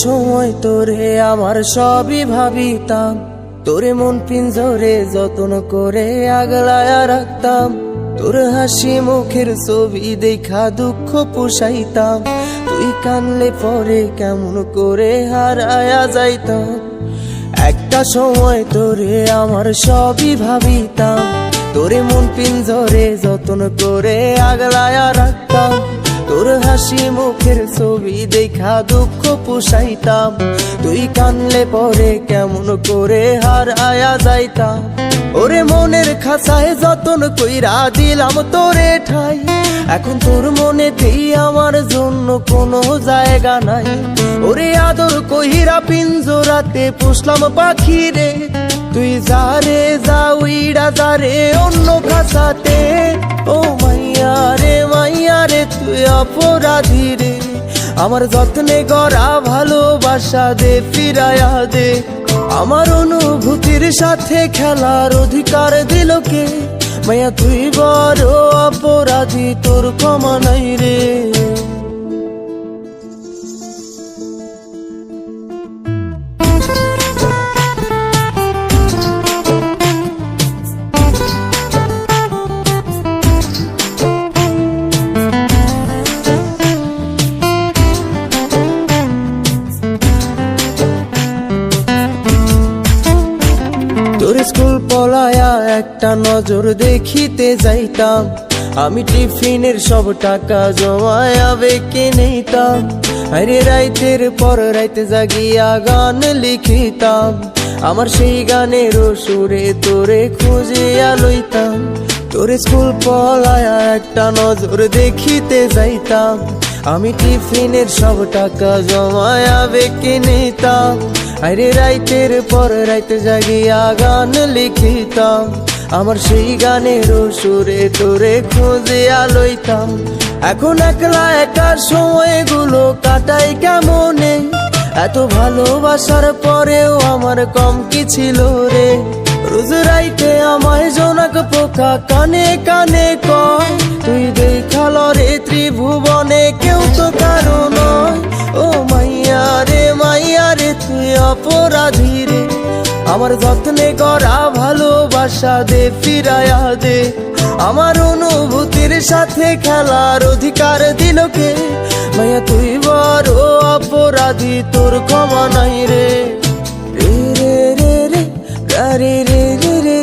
সময় তোরে আমার সবই ভাবিতাম, তোরে মন পিঞ্জরে যত্ন করে আগলায়া রাখতাম। তোর হাসি মুখের ছবি দেখা দুঃখ পুষাইতাম, তুই কানলে পরে কেমন করে হারায়া যাইতাম। একটা সময় তোরে আমার সবই ভাবিতাম, তোরে মন পিঞ্জরে যত্ন করে আগলায়া রাখতাম। তোর হাসি মুখের ছবি দেখা দুঃখ পুষাইতাম, তুই কানলে পরে কেমন করে হারায়া যাইতাম। ওরে মনের খাঁচায় যতন কইরা দিলাম তোরে ঠাই, এখন তোর মনেতেই আমার জন্য কোনো জায়গা নাই। ওরে আদর কইরা পিঞ্জরাতে পুষলাম পাখি রে, তুই যারে যা উইড়া যারে অন্য খাঁচাতে। ও মাইয়া রে তুই অপরাধী রে, আমার যত্নে গড়া ভালোবাসা দে ফিরায়া দে। আমার অনুভূতির সাথে খেলার অধিকার দিল কে? মাইয়া তুই বড় অপরাধী, তোর ক্ষমা নাই রে। তোর স্কুল পলায়া একটা নজর দেখিতে যাইতাম, আমি টিফিনের সব টাকা জমায়া বেঁকে নিতাম। আরে রাইতের পর রাইতে জাগিয়া গান লিখিতাম, আমার সেই গানের সুরে তোরে খুঁজিয়া লইতাম। তোর স্কুল পলায়া একটা নজর দেখিতে যাইতাম, আমি টিফিনের সব টাকা জমায়া বেঁকে নিতাম। আরে রাইতের পর রাইতে জাগিয়া গান লিখিতাম, আমার সেই গানের সুরে তোরে খুঁজিয়া লইতাম। এখন একলা একার সময়গুলো কাটাই কেমনে, এত ভালোবাসার পরেও আমার কম কি ছিল রে। রোজ রাইতে আমায় জোনাক পোকা কানে কানে কয়, তুই দেখাল রে ত্রিভুবনে কেউ তো কারো নয়। ও মাইয়া রে তুই অপরাধী রে, আমার যত্নে গড়া ভালোবাসা দে ফিরায়া দে। আমার অনুভূতির সাথে খেলার অধিকার দিল কে? মাইয়া তুই বড় অপরাধী, তোর ক্ষমা নাই রে। রে রে রে রে রে রে রে রে